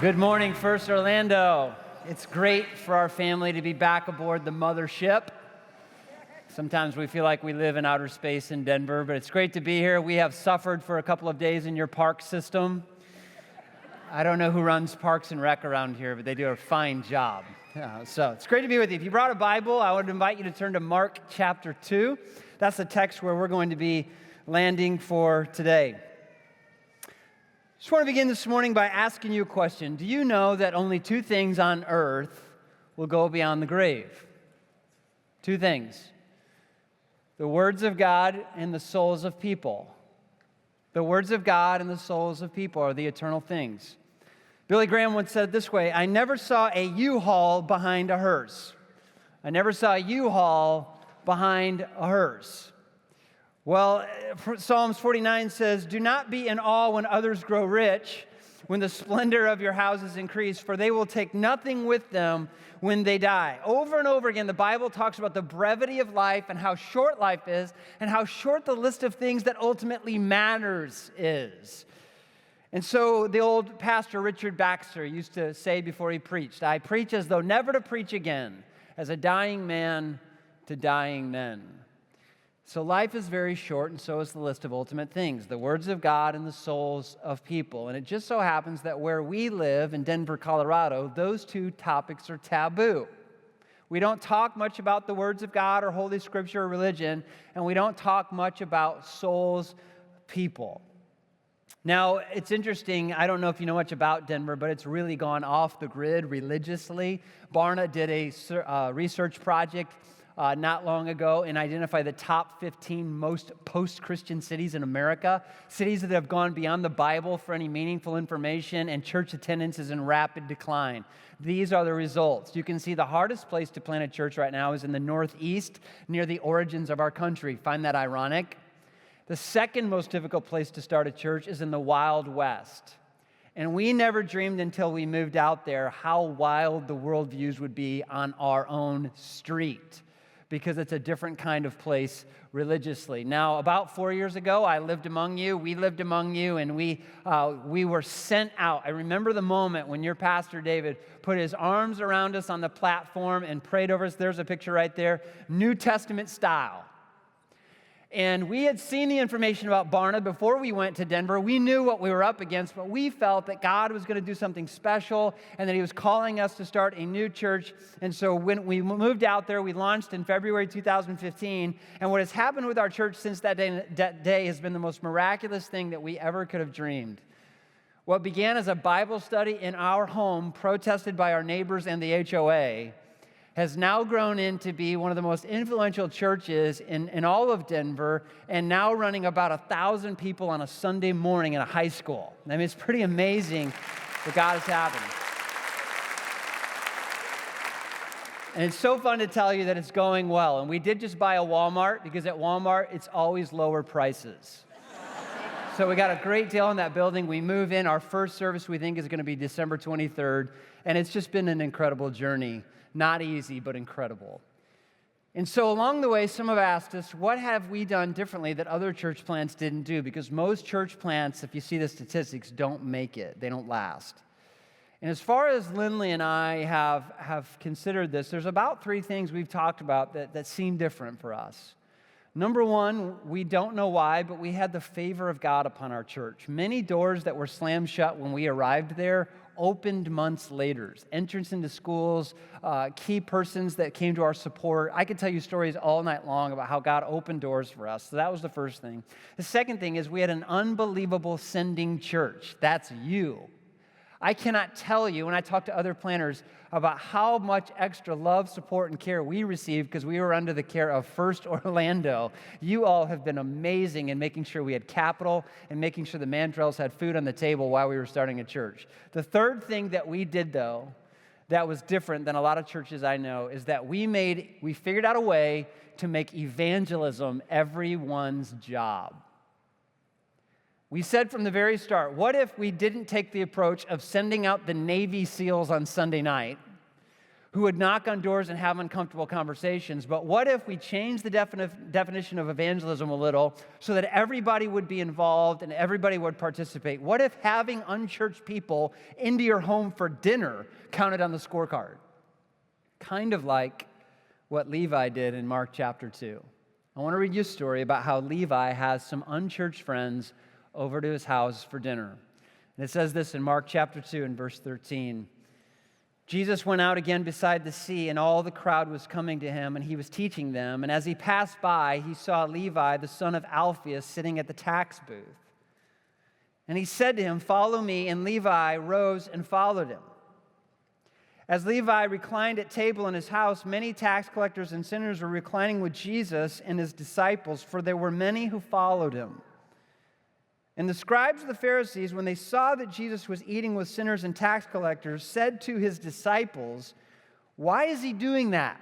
Good morning, First Orlando. It's great for our family to be back aboard the mothership. Sometimes we feel like we live in outer space in Denver, but it's great to be here. We have suffered for a couple of days in your park system. I don't know who runs Parks and Rec around here, but they do a fine job. So it's great to be with you. If you brought a Bible, I would invite you to turn to Mark chapter 2. That's the text where we're going to be landing for today. Just want to begin this morning by asking you a question. Do you know that only two things on earth will go beyond the grave? Two things. The words of God and the souls of people. The words of God and the souls of people are the eternal things. Billy Graham once said it this way: I never saw a U-Haul behind a hearse. I never saw a U-Haul behind a hearse. Well, Psalms 49 says, do not be in awe when others grow rich, when the splendor of your houses increase, for they will take nothing with them when they die. Over and over again, the Bible talks about the brevity of life and how short life is and how short the list of things that ultimately matters is. And so the old pastor Richard Baxter used to say before he preached, I preach as though never to preach again, as a dying man to dying men. So life is very short, and so is the list of ultimate things, the words of God and the souls of people. And it just so happens that where we live in Denver, Colorado, those two topics are taboo. We don't talk much about the words of God or Holy Scripture or religion, and we don't talk much about souls, people. Now, it's interesting, I don't know if you know much about Denver, but it's really gone off the grid religiously. Barna did a research project not long ago and identify the top 15 most post-Christian cities in America, cities that have gone beyond the Bible for any meaningful information, and church attendance is in rapid decline. These are the results. You can see the hardest place to plant a church right now is in the Northeast, near the origins of our country. Find that ironic? The second most difficult place to start a church is in the Wild West. And we never dreamed until we moved out there how wild the worldviews would be on our own street, because it's a different kind of place religiously. Now, about 4 years ago, I lived among you, we lived among you, and we were sent out. I remember the moment when your pastor, David, put his arms around us on the platform and prayed over us. There's a picture right there, New Testament style. And we had seen the information about Barna before we went to Denver. We knew what we were up against, but we felt that God was going to do something special and that He was calling us to start a new church. And so when we moved out there, we launched in February 2015. And what has happened with our church since that day has been the most miraculous thing that we ever could have dreamed. What began as a Bible study in our home, protested by our neighbors and the HOA, has now grown into be one of the most influential churches in all of Denver, and now running about 1,000 people on a Sunday morning in a high school. I mean, it's pretty amazing what God has happened. And it's so fun to tell you that it's going well. And we did just buy a Walmart, because at Walmart, it's always lower prices. So we got a great deal on that building. We move in. Our first service, we think, is going to be December 23rd. And it's just been an incredible journey. Not easy, but incredible. And so along the way, some have asked us, what have we done differently that other church plants didn't do? Because most church plants, if you see the statistics, don't make it. They don't last. And as far as Lindley and I have considered this, there's about three things we've talked about that seem different for us. Number one, we don't know why, but we had the favor of God upon our church. Many doors that were slammed shut when we arrived there opened months later. Entrance into schools, key persons that came to our support. I could tell you stories all night long about how God opened doors for us. So that was the first thing. The second thing is we had an unbelievable sending church. That's you. I cannot tell you, when I talk to other planners, about how much extra love, support, and care we received because we were under the care of First Orlando. You all have been amazing in making sure we had capital and making sure the Mandrells had food on the table while we were starting a church. The third thing that we did, though, that was different than a lot of churches I know, is that we figured out a way to make evangelism everyone's job. We said from the very start, what if we didn't take the approach of sending out the Navy SEALs on Sunday night? who would knock on doors and have uncomfortable conversations. But what if we change the definition of evangelism a little so that everybody would be involved and everybody would participate? What if having unchurched people into your home for dinner counted on the scorecard? Kind of like what Levi did in Mark chapter 2. I want to read you a story about how Levi has some unchurched friends over to his house for dinner. And it says this in Mark chapter 2 and verse 13. Jesus went out again beside the sea, and all the crowd was coming to him, and he was teaching them. And as he passed by, he saw Levi, the son of Alphaeus, sitting at the tax booth. And he said to him, "Follow me." And Levi rose and followed him. As Levi reclined at table in his house, many tax collectors and sinners were reclining with Jesus and his disciples, for there were many who followed him. And the scribes of the Pharisees, when they saw that Jesus was eating with sinners and tax collectors, said to his disciples, "Why is he doing that?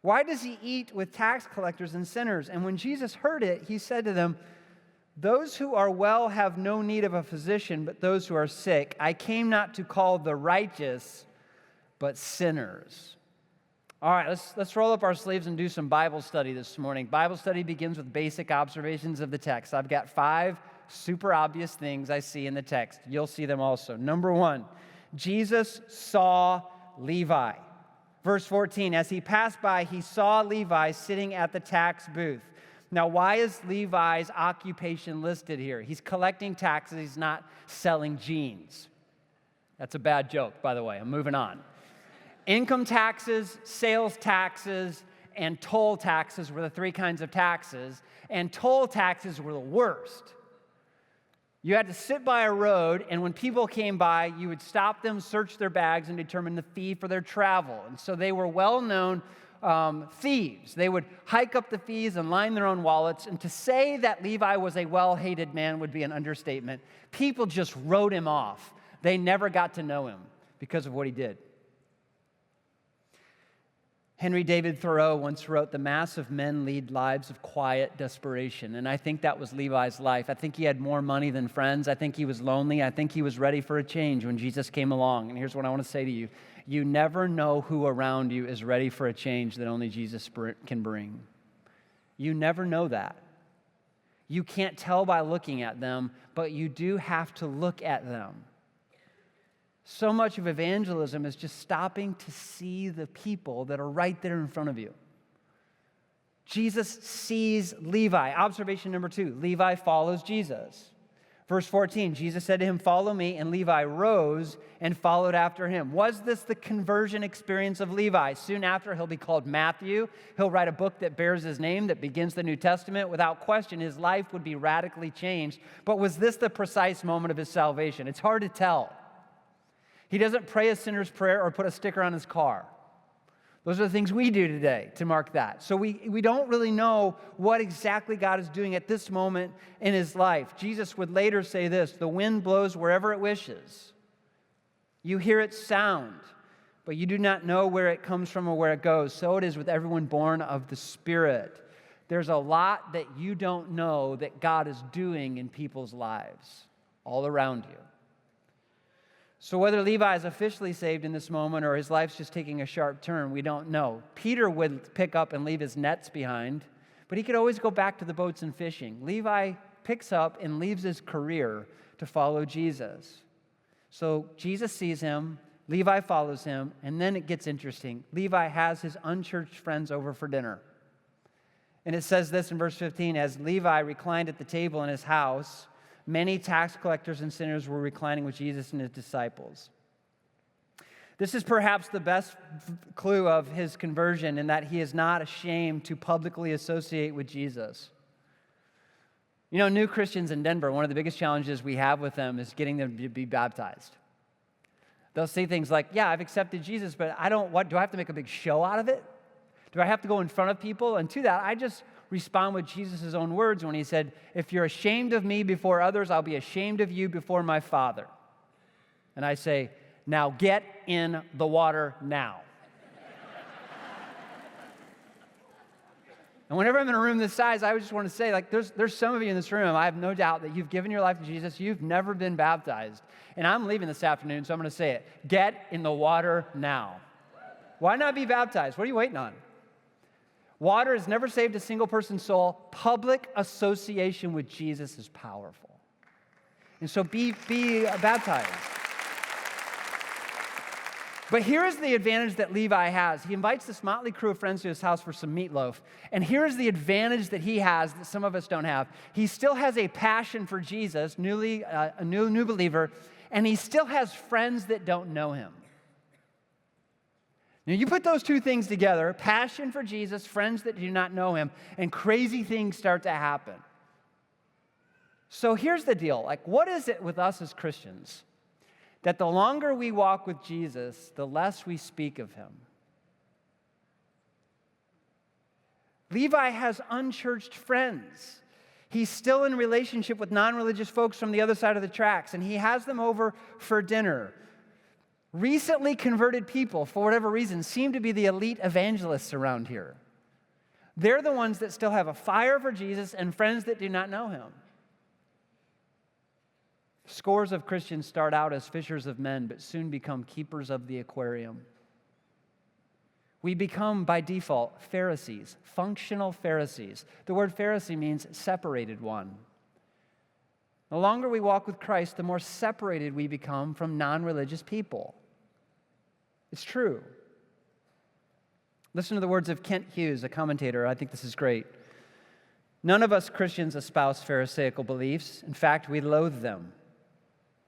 Why does he eat with tax collectors and sinners?" And when Jesus heard it, he said to them, "Those who are well have no need of a physician, but those who are sick. I came not to call the righteous, but sinners." All right, let's roll up our sleeves and do some Bible study this morning. Bible study begins with basic observations of the text. I've got 5 super obvious things I see in the text. You'll see them also. Number 1, Jesus saw Levi. Verse 14, as he passed by, he saw Levi sitting at the tax booth. Now, why is Levi's occupation listed here? He's collecting taxes. He's not selling jeans. That's a bad joke, by the way. I'm moving on. Income taxes, sales taxes, and toll taxes were the 3 kinds of taxes, and toll taxes were the worst. You had to sit by a road, and when people came by, you would stop them, search their bags, and determine the fee for their travel. And so they were well-known thieves. They would hike up the fees and line their own wallets, and to say that Levi was a well-hated man would be an understatement. People just wrote him off. They never got to know him because of what he did. Henry David Thoreau once wrote, "The mass of men lead lives of quiet desperation." And I think that was Levi's life. I think he had more money than friends. I think he was lonely. I think he was ready for a change when Jesus came along. And here's what I want to say to you. You never know who around you is ready for a change that only Jesus can bring. You never know that. You can't tell by looking at them, but you do have to look at them. So much of evangelism is just stopping to see the people that are right there in front of you. Jesus sees Levi. Observation number 2, Levi follows Jesus. Verse 14, Jesus said to him, "Follow me," and Levi rose and followed after him. Was this the conversion experience of Levi? Soon after, he'll be called Matthew. He'll write a book that bears his name, that begins the New Testament. Without question, his life would be radically changed. But was this the precise moment of his salvation? It's hard to tell. He doesn't pray a sinner's prayer or put a sticker on his car. Those are the things we do today to mark that. So we don't really know what exactly God is doing at this moment in his life. Jesus would later say this, "The wind blows wherever it wishes. You hear its sound, but you do not know where it comes from or where it goes. So it is with everyone born of the Spirit." There's a lot that you don't know that God is doing in people's lives all around you. So whether Levi is officially saved in this moment or his life's just taking a sharp turn, we don't know. Peter would pick up and leave his nets behind, but he could always go back to the boats and fishing. Levi picks up and leaves his career to follow Jesus. So Jesus sees him, Levi follows him, and then it gets interesting. Levi has his unchurched friends over for dinner. And it says this in verse 15, as Levi reclined at the table in his house, many tax collectors and sinners were reclining with Jesus and his disciples. This is perhaps the best clue of his conversion in that he is not ashamed to publicly associate with Jesus. You know, new Christians in Denver, one of the biggest challenges we have with them is getting them to be baptized. They'll say things like, "Yeah, I've accepted Jesus, but do I have to make a big show out of it? Do I have to go in front of people?" And to that, I just respond with Jesus' own words when he said, "If you're ashamed of me before others, I'll be ashamed of you before my Father." And I say, "Now get in the water now." And whenever I'm in a room this size, I just want to say, like, there's some of you in this room, I have no doubt that you've given your life to Jesus. You've never been baptized. And I'm leaving this afternoon, so I'm going to say it. Get in the water now. Why not be baptized? What are you waiting on? Water has never saved a single person's soul. Public association with Jesus is powerful. And so be baptized. But here is the advantage that Levi has. He invites this motley crew of friends to his house for some meatloaf. And here is the advantage that he has that some of us don't have. He still has a passion for Jesus, a new believer, and he still has friends that don't know him. Now, you put those two things together, passion for Jesus, friends that do not know him, and crazy things start to happen. So here's the deal. Like, what is it with us as Christians? That the longer we walk with Jesus, the less we speak of him. Levi has unchurched friends. He's still in relationship with non-religious folks from the other side of the tracks, and he has them over for dinner. Recently converted people, for whatever reason, seem to be the elite evangelists around here. They're the ones that still have a fire for Jesus and friends that do not know him. Scores of Christians start out as fishers of men, but soon become keepers of the aquarium. We become, by default, Pharisees, functional Pharisees. The word Pharisee means separated one. The longer we walk with Christ, the more separated we become from non-religious people. It's true. Listen to the words of Kent Hughes, a commentator. I think this is great. None of us Christians espouse Pharisaical beliefs. In fact, we loathe them.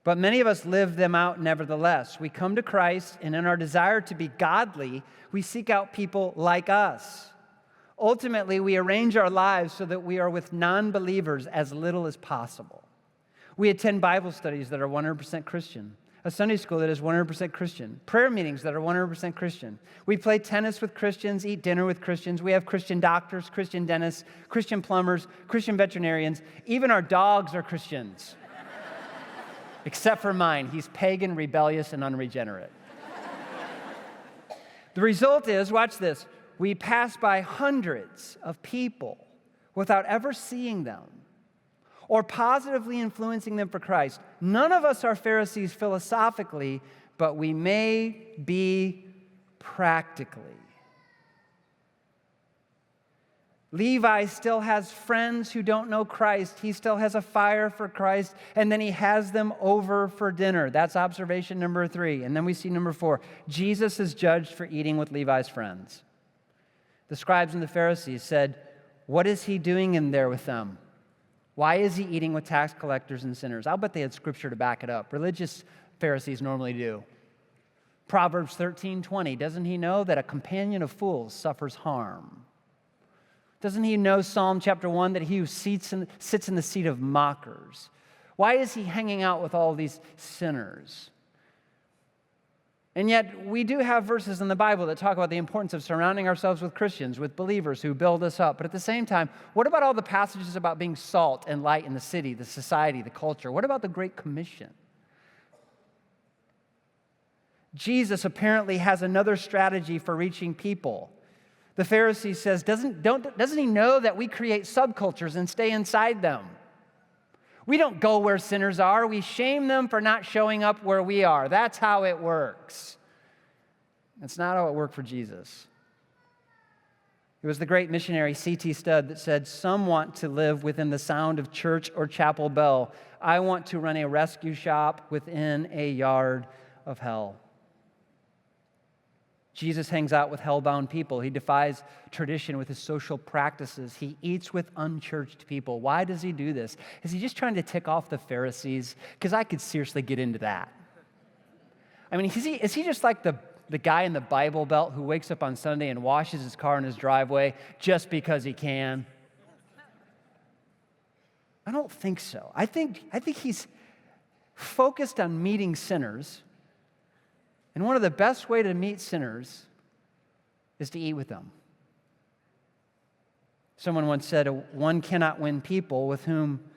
But many of us live them out nevertheless. We come to Christ, and in our desire to be godly, we seek out people like us. Ultimately, we arrange our lives so that we are with non-believers as little as possible. We attend Bible studies that are 100% Christian, a Sunday school that is 100% Christian, prayer meetings that are 100% Christian. We play tennis with Christians, eat dinner with Christians. We have Christian doctors, Christian dentists, Christian plumbers, Christian veterinarians. Even our dogs are Christians. Except for mine. He's pagan, rebellious, and unregenerate. The result is, watch this, we pass by hundreds of people without ever seeing them or positively influencing them for Christ. None of us are Pharisees philosophically, but we may be practically. Levi still has friends who don't know Christ. He still has a fire for Christ, and then he has them over for dinner. That's observation number 3. And then we see number 4. Jesus is judged for eating with Levi's friends. The scribes and the Pharisees said, "What is he doing in there with them? Why is he eating with tax collectors and sinners?" I'll bet they had scripture to back it up. Religious Pharisees normally do. Proverbs 13:20, doesn't he know that a companion of fools suffers harm? Doesn't he know Psalm chapter 1 that he who sits in the seat of mockers? Why is he hanging out with all these sinners? And yet we do have verses in the Bible that talk about the importance of surrounding ourselves with Christians, with believers who build us up. But at the same time, what about all the passages about being salt and light in the city, the society, the culture? What about the Great Commission? Jesus apparently has another strategy for reaching people. The Pharisee says, doesn't he know that we create subcultures and stay inside them? We don't go where sinners are. We shame them for not showing up where we are. That's how it works. That's not how it worked for Jesus. It was the great missionary C.T. Studd that said, "Some want to live within the sound of church or chapel bell. I want to run a rescue shop within a yard of hell." Jesus hangs out with hell-bound people. He defies tradition with his social practices. He eats with unchurched people. Why does he do this? Is he just trying to tick off the Pharisees? Because I could seriously get into that. I mean, is he just like the guy in the Bible Belt who wakes up on Sunday and washes his car in his driveway just because he can? I don't think so. I think he's focused on meeting sinners. And one of the best ways to meet sinners is to eat with them. Someone once said, "One cannot win people with whom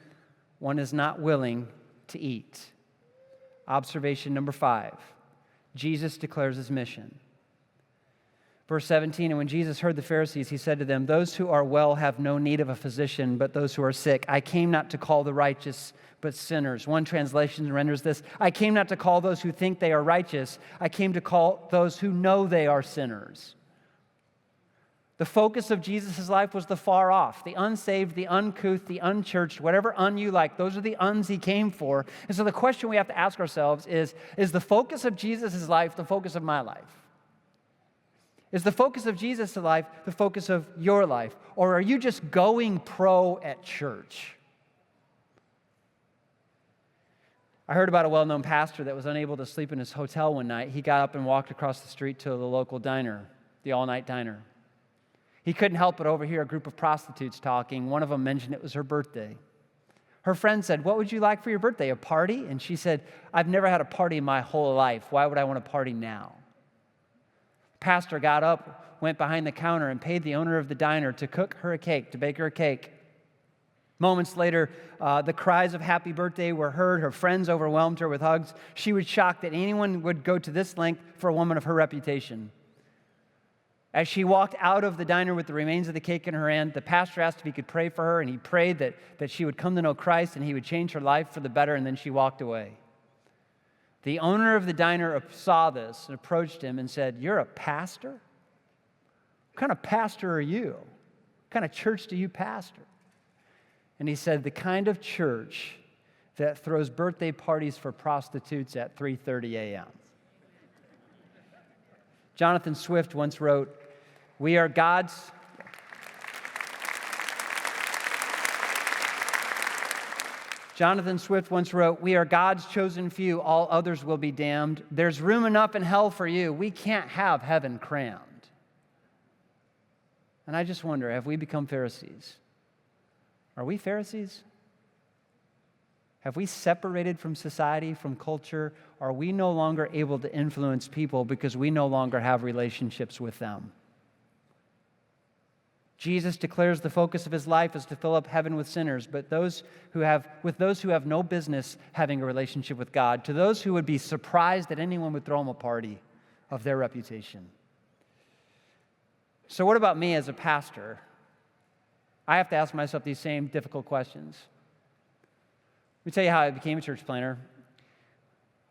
one is not willing to eat." Observation number 5, Jesus declares his mission. Verse 17, and when Jesus heard the Pharisees, he said to them, those who are well have no need of a physician, but those who are sick. I came not to call the righteous, but sinners. One translation renders this, I came not to call those who think they are righteous. I came to call those who know they are sinners. The focus of Jesus' life was the far off, the unsaved, the uncouth, the unchurched, whatever un you like. Those are the uns he came for. And so the question we have to ask ourselves is the focus of Jesus' life the focus of my life? Is the focus of Jesus' life the focus of your life? Or are you just going pro at church? I heard about a well-known pastor that was unable to sleep in his hotel one night. He got up and walked across the street to the local diner, the all-night diner. He couldn't help but overhear a group of prostitutes talking. One of them mentioned it was her birthday. Her friend said, what would you like for your birthday, a party? And she said, I've never had a party in my whole life. Why would I want a party now? Pastor got up, went behind the counter, and paid the owner of the diner to cook her a cake, to bake her a cake. Moments later, the cries of happy birthday were heard. Her friends overwhelmed her with hugs. She was shocked that anyone would go to this length for a woman of her reputation. As she walked out of the diner with the remains of the cake in her hand, the pastor asked if he could pray for her, and he prayed that she would come to know Christ and he would change her life for the better, and then she walked away. The owner of the diner saw this and approached him and said, you're a pastor? What kind of pastor are you? What kind of church do you pastor? And he said, the kind of church that throws birthday parties for prostitutes at 3:30 a.m. Jonathan Swift once wrote, Jonathan Swift once wrote, we are God's chosen few, all others will be damned. There's room enough in hell for you. We can't have heaven crammed. And I just wonder, have we become Pharisees? Are we Pharisees? Have we separated from society, from culture? Are we no longer able to influence people because we no longer have relationships with them? Jesus declares the focus of his life is to fill up heaven with sinners, but those who have no business having a relationship with God, to those who would be surprised that anyone would throw them a party of their reputation. So what about me as a pastor? I have to ask myself these same difficult questions. Let me tell you how I became a church planner.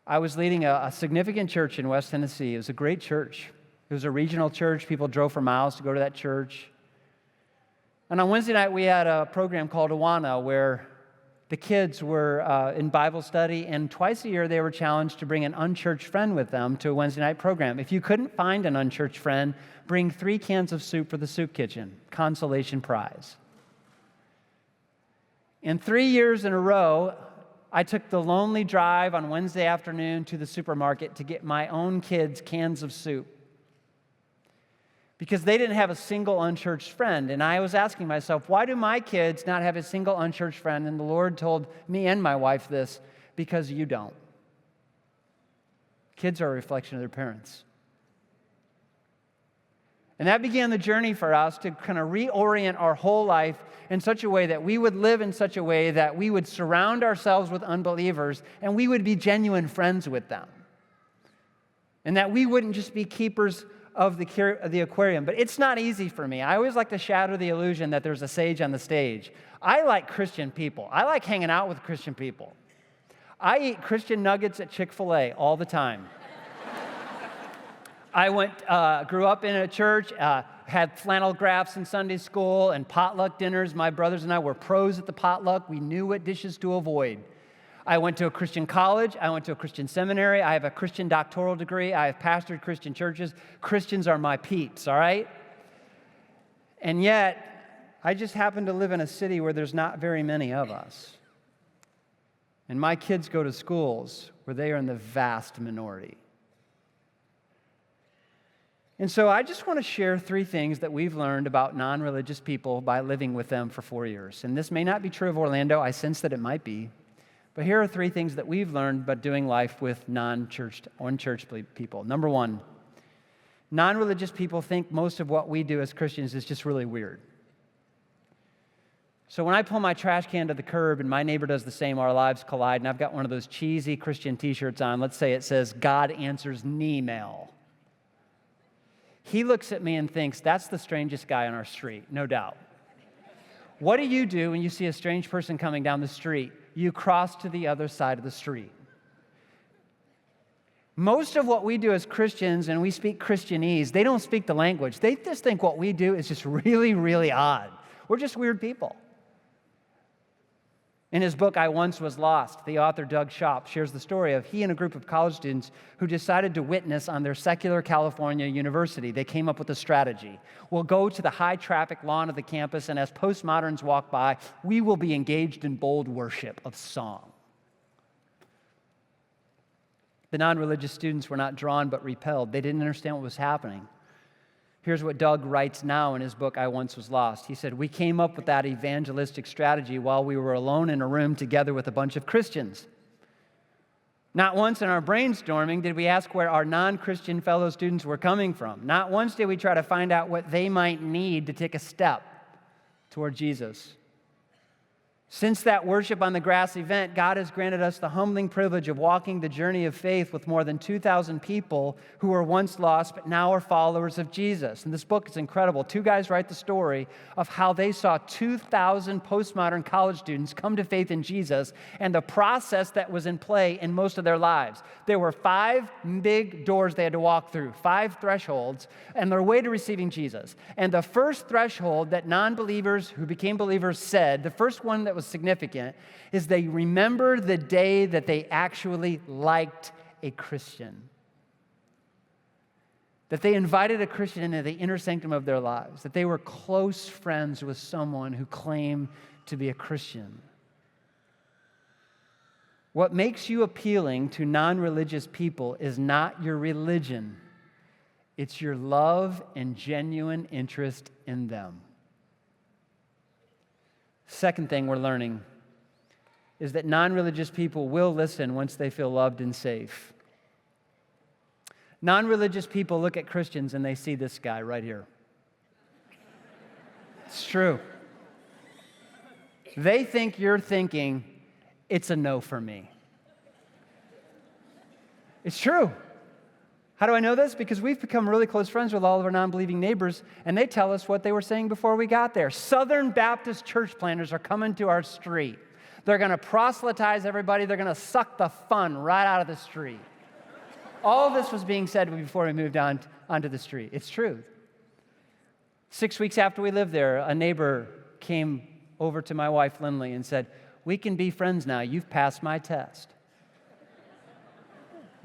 I was leading a significant church in West Tennessee. It was a great church. It was a regional church. People drove for miles to go to that church. And on Wednesday night, we had a program called Awana where the kids were in Bible study, and twice a year they were challenged to bring an unchurched friend with them to a Wednesday night program. If you couldn't find an unchurched friend, bring 3 cans of soup for the soup kitchen, consolation prize. And 3 years in a row, I took the lonely drive on Wednesday afternoon to the supermarket to get my own kids cans of soup, because they didn't have a single unchurched friend. And I was asking myself, why do my kids not have a single unchurched friend? And the Lord told me and my wife this, because you don't. Kids are a reflection of their parents. And that began the journey for us to kind of reorient our whole life in such a way that we would live in such a way that we would surround ourselves with unbelievers and we would be genuine friends with them. And that we wouldn't just be keepers of the aquarium. But it's not easy for me. I always like to shatter the illusion that there's a sage on the stage. I like Christian people. I like hanging out with Christian people. I eat Christian nuggets at Chick-fil-A all the time. I grew up in a church, had flannel graphs in Sunday school and potluck dinners. My brothers and I were pros at the potluck. We knew what dishes to avoid. I went to a Christian college. I went to a Christian seminary. I have a Christian doctoral degree. I have pastored Christian churches. Christians are my peeps, all right? And yet, I just happen to live in a city where there's not very many of us. And my kids go to schools where they are in the vast minority. And so I just want to share 3 things that we've learned about non-religious people by living with them for 4 years. And this may not be true of Orlando. I sense that it might be. But here are 3 things that we've learned about doing life with unchurched people. Number 1, non-religious people think most of what we do as Christians is just really weird. So when I pull my trash can to the curb and my neighbor does the same, our lives collide, and I've got one of those cheesy Christian t-shirts on. Let's say it says, God answers knee mail. He looks at me and thinks, that's the strangest guy on our street, no doubt. What do you do when you see a strange person coming down the street? You cross to the other side of the street. Most of what we do as Christians, and we speak Christianese, they don't speak the language. They just think what we do is just really, really odd. We're just weird people. In his book, I Once Was Lost, the author Doug Schopp shares the story of he and a group of college students who decided to witness on their secular California university. They came up with a strategy. We'll go to the high-traffic lawn of the campus, and as postmoderns walk by, we will be engaged in bold worship of song. The non-religious students were not drawn but repelled. They didn't understand what was happening. Here's what Doug writes now in his book, I Once Was Lost. He said, we came up with that evangelistic strategy while we were alone in a room together with a bunch of Christians. Not once in our brainstorming did we ask where our non-Christian fellow students were coming from. Not once did we try to find out what they might need to take a step toward Jesus. Since that worship on the grass event, God has granted us the humbling privilege of walking the journey of faith with more than 2,000 people who were once lost but now are followers of Jesus. And this book is incredible. Two guys write the story of how they saw 2,000 postmodern college students come to faith in Jesus and the process that was in play in most of their lives. There were 5 big doors they had to walk through, 5 thresholds, and their way to receiving Jesus. And the first threshold that non-believers who became believers said, the first one that was significant, is they remembered the day that they actually liked a Christian. That they invited a Christian into the inner sanctum of their lives. That they were close friends with someone who claimed to be a Christian. What makes you appealing to non-religious people is not your religion. It's your love and genuine interest in them. Second thing we're learning is that non-religious people will listen once they feel loved and safe. Non-religious people look at Christians and they see this guy right here. It's true. They think you're thinking, it's a no for me. It's true. How do I know this? Because we've become really close friends with all of our non-believing neighbors, and they tell us what they were saying before we got there. Southern Baptist church planters are coming to our street. They're going to proselytize everybody. They're going to suck the fun right out of the street. All this was being said before we moved onto the street. It's true. 6 weeks after we lived there, a neighbor came over to my wife, Lindley, and said, we can be friends now. You've passed my test.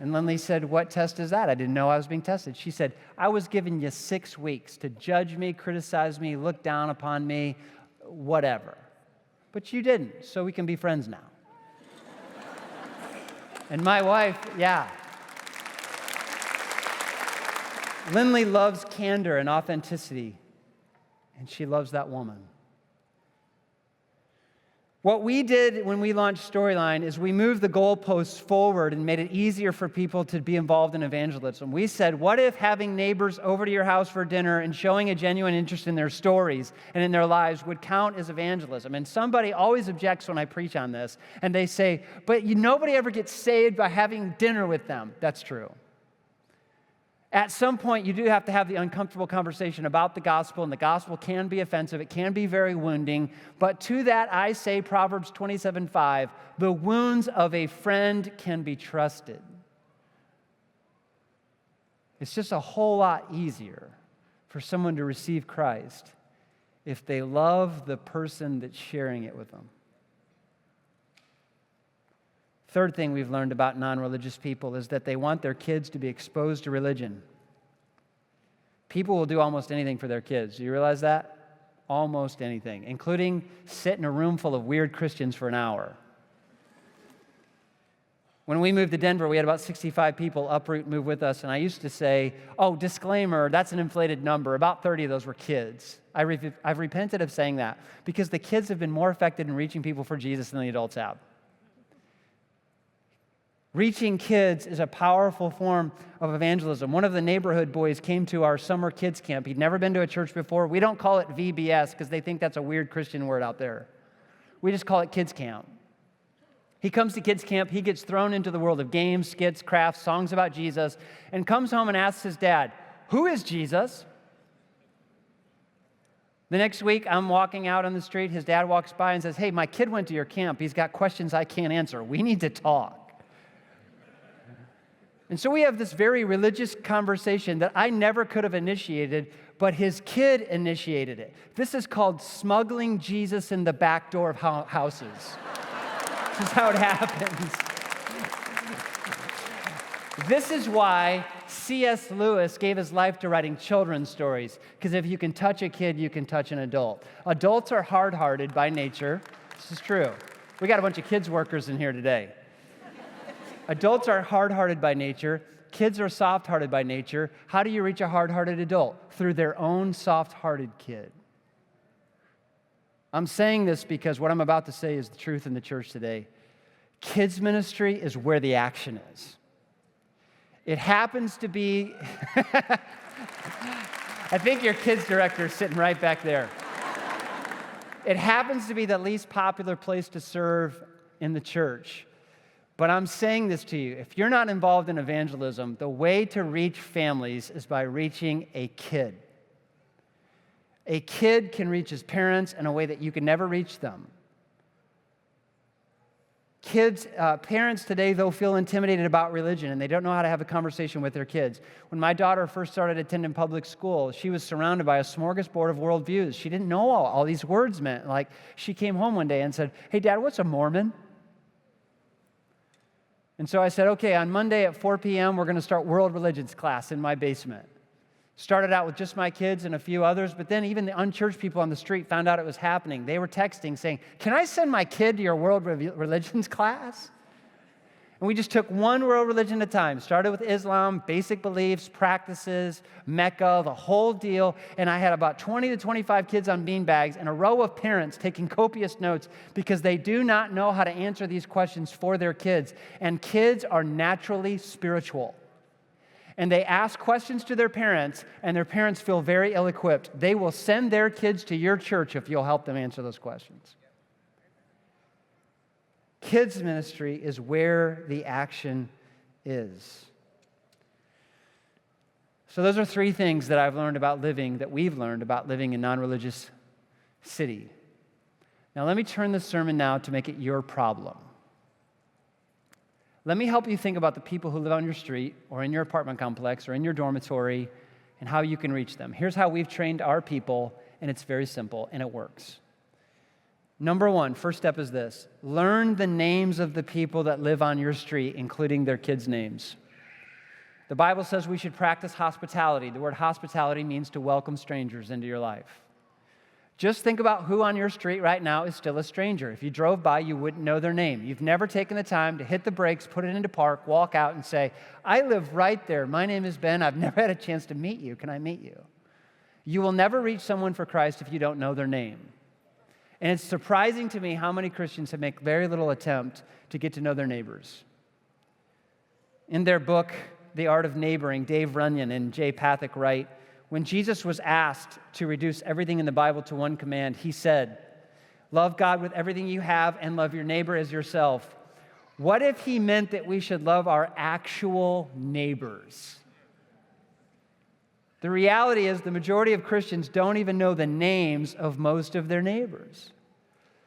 And Lindley said, what test is that? I didn't know I was being tested. She said, I was giving you 6 weeks to judge me, criticize me, look down upon me, whatever. But you didn't, so we can be friends now. And my wife, yeah. Lindley loves candor and authenticity, and she loves that woman. What we did when we launched Storyline is we moved the goalposts forward and made it easier for people to be involved in evangelism. We said, what if having neighbors over to your house for dinner and showing a genuine interest in their stories and in their lives would count as evangelism? And somebody always objects when I preach on this, and they say, but nobody ever gets saved by having dinner with them. That's true. At some point, you do have to have the uncomfortable conversation about the gospel, and the gospel can be offensive. It can be very wounding. But to that, I say, Proverbs 27:5, the wounds of a friend can be trusted. It's just a whole lot easier for someone to receive Christ if they love the person that's sharing it with them. Third thing we've learned about non-religious people is that they want their kids to be exposed to religion. People will do almost anything for their kids. Do you realize that? Almost anything, including sit in a room full of weird Christians for an hour. When we moved to Denver, we had about 65 people uproot and move with us, and I used to say, oh, disclaimer, that's an inflated number. About 30 of those were kids. I've repented of saying that because the kids have been more effective in reaching people for Jesus than the adults have. Reaching kids is a powerful form of evangelism. One of the neighborhood boys came to our summer kids camp. He'd never been to a church before. We don't call it VBS because they think that's a weird Christian word out there. We just call it kids camp. He comes to kids camp. He gets thrown into the world of games, skits, crafts, songs about Jesus, and comes home and asks his dad, Who is Jesus? The next week, I'm walking out on the street. His dad walks by and says, hey, my kid went to your camp. He's got questions I can't answer. We need to talk. And so we have this very religious conversation that I never could have initiated, but his kid initiated it. This is called smuggling Jesus in the back door of houses. This is how it happens. This is why C.S. Lewis gave his life to writing children's stories, because if you can touch a kid, you can touch an adult. Adults are hard-hearted by nature. This is true. We got a bunch of kids workers in here today. Adults are hard-hearted by nature. Kids are soft-hearted by nature. How do you reach a hard-hearted adult? Through their own soft-hearted kid. I'm saying this because what I'm about to say is the truth in the church today. Kids ministry is where the action is. It happens to be, I think your kids director is sitting right back there. It happens to be the least popular place to serve in the church. But I'm saying this to you, if you're not involved in evangelism, the way to reach families is by reaching a kid. A kid can reach his parents in a way that you can never reach them. Parents today, though, feel intimidated about religion, and they don't know how to have a conversation with their kids. When my daughter first started attending public school, she was surrounded by a smorgasbord of worldviews. She didn't know all these words meant. Like, she came home one day and said, hey, Dad, what's a Mormon? And so I said, okay, on Monday at 4 p.m., we're going to start world religions class in my basement. Started out with just my kids and a few others, but then even the unchurched people on the street found out it was happening. They were texting saying, can I send my kid to your world religions class? And we just took one world religion at a time. Started with Islam, basic beliefs, practices, Mecca, the whole deal. And I had about 20 to 25 kids on beanbags and a row of parents taking copious notes because they do not know how to answer these questions for their kids. And kids are naturally spiritual. And they ask questions to their parents, and their parents feel very ill-equipped. They will send their kids to your church if you'll help them answer those questions. Kids ministry is where the action is. So those are three things that I've learned about living, that we've learned about living in a non-religious city. Now let me turn the sermon now to make it your problem. Let me help you think about the people who live on your street or in your apartment complex or in your dormitory and how you can reach them. Here's how we've trained our people, and it's very simple, and it works. Number one, first step is this. Learn the names of the people that live on your street, including their kids' names. The Bible says we should practice hospitality. The word hospitality means to welcome strangers into your life. Just think about who on your street right now is still a stranger. If you drove by, you wouldn't know their name. You've never taken the time to hit the brakes, put it into park, walk out and say, I live right there. My name is Ben. I've never had a chance to meet you. Can I meet you? You will never reach someone for Christ if you don't know their name. And it's surprising to me how many Christians have made very little attempt to get to know their neighbors. In their book, The Art of Neighboring, Dave Runyon and Jay Pathak write, when Jesus was asked to reduce everything in the Bible to one command, he said, love God with everything you have and love your neighbor as yourself. What if he meant that we should love our actual neighbors? The reality is the majority of Christians don't even know the names of most of their neighbors.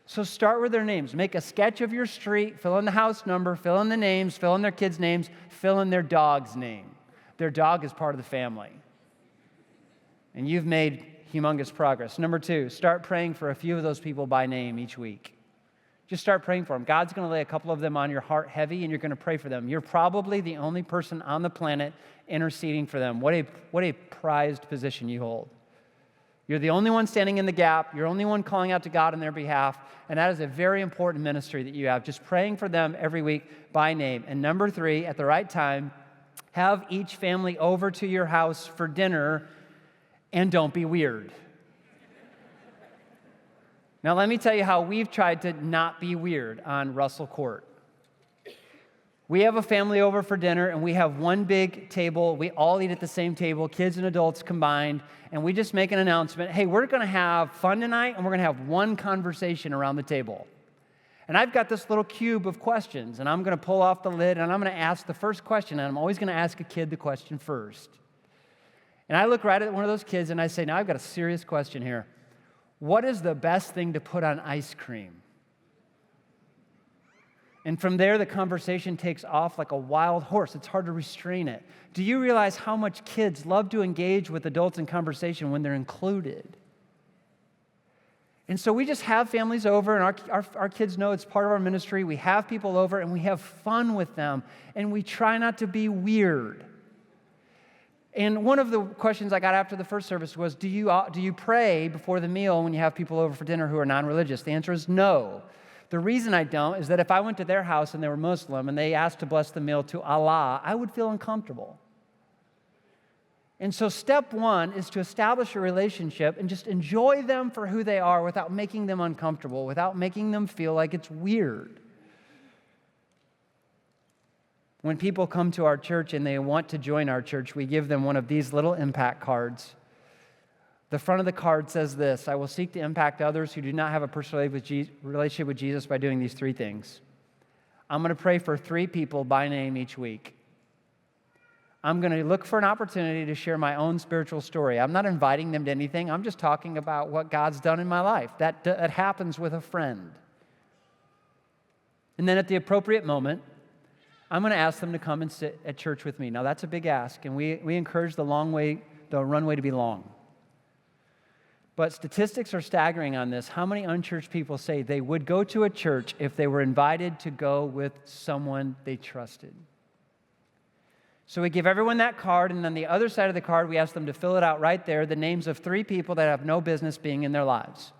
So start with their names. Make a sketch of your street, fill in the house number, fill in the names, fill in their kids' names, fill in their dog's name. Their dog is part of the family. And you've made humongous progress. Number two, start praying for a few of those people by name each week. Just start praying for them. God's going to lay a couple of them on your heart heavy, and you're going to pray for them. You're probably the only person on the planet interceding for them. What a prized position you hold. You're the only one standing in the gap. You're the only one calling out to God on their behalf, and that is a very important ministry that you have, just praying for them every week by name. And number three, at the right time, have each family over to your house for dinner, and don't be weird. Now, let me tell you how we've tried to not be weird on Russell Court. We have a family over for dinner, and we have one big table. We all eat at the same table, kids and adults combined, and we just make an announcement, hey, we're going to have fun tonight, and we're going to have one conversation around the table. And I've got this little cube of questions, and I'm going to pull off the lid, and I'm going to ask the first question, and I'm always going to ask a kid the question first. And I look right at one of those kids and I say, now I've got a serious question here. What is the best thing to put on ice cream? And from there, the conversation takes off like a wild horse. It's hard to restrain it. Do you realize how much kids love to engage with adults in conversation when they're included? And so we just have families over, and our kids know it's part of our ministry. We have people over, and we have fun with them, and we try not to be weird. And one of the questions I got after the first service was, do you pray before the meal when you have people over for dinner who are non-religious? The answer is no. The reason I don't is that if I went to their house and they were Muslim and they asked to bless the meal to Allah, I would feel uncomfortable. And so step one is to establish a relationship and just enjoy them for who they are without making them uncomfortable, without making them feel like it's weird. When people come to our church and they want to join our church, we give them one of these little impact cards. The front of the card says this: I will seek to impact others who do not have a personal relationship with Jesus by doing these 3 things. I'm going to pray for 3 people by name each week. I'm going to look for an opportunity to share my own spiritual story. I'm not inviting them to anything. I'm just talking about what God's done in my life. That happens with a friend. And then at the appropriate moment, I'm going to ask them to come and sit at church with me. Now, that's a big ask, and we encourage the runway to be long. But statistics are staggering on this. How many unchurched people say they would go to a church if they were invited to go with someone they trusted? So we give everyone that card, and on the other side of the card, we ask them to fill it out right there, the names of 3 people that have no business being in their lives.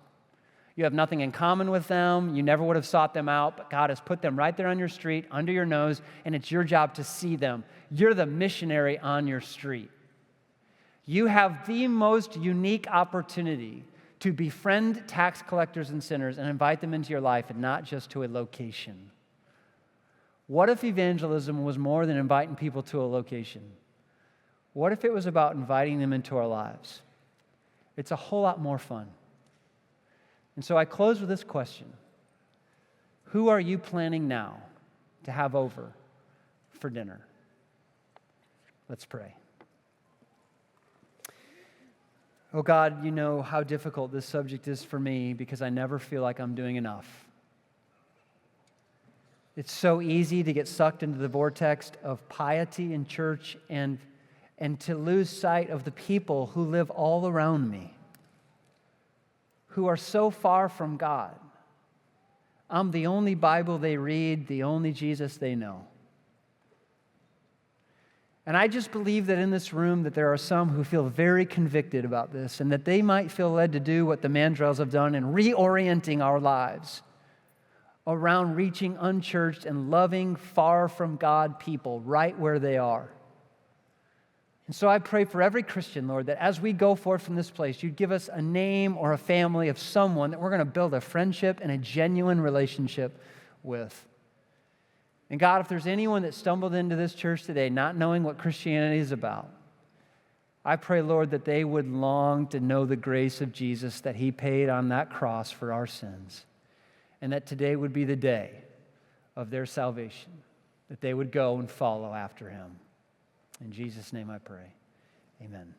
You have nothing in common with them. You never would have sought them out, but God has put them right there on your street, under your nose, and it's your job to see them. You're the missionary on your street. You have the most unique opportunity to befriend tax collectors and sinners and invite them into your life, and not just to a location. What if evangelism was more than inviting people to a location? What if it was about inviting them into our lives? It's a whole lot more fun. And so I close with this question: who are you planning now to have over for dinner? Let's pray. Oh God, you know how difficult this subject is for me because I never feel like I'm doing enough. It's so easy to get sucked into the vortex of piety in church and to lose sight of the people who live all around me, who are so far from God. I'm the only Bible they read, the only Jesus they know. And I just believe that in this room that there are some who feel very convicted about this, and that they might feel led to do what the Mandrells have done in reorienting our lives around reaching unchurched and loving, far from God people right where they are. And so I pray for every Christian, Lord, that as we go forth from this place, you'd give us a name or a family of someone that we're going to build a friendship and a genuine relationship with. And God, if there's anyone that stumbled into this church today not knowing what Christianity is about, I pray, Lord, that they would long to know the grace of Jesus, that He paid on that cross for our sins, and that today would be the day of their salvation, that they would go and follow after Him. In Jesus' name I pray. Amen.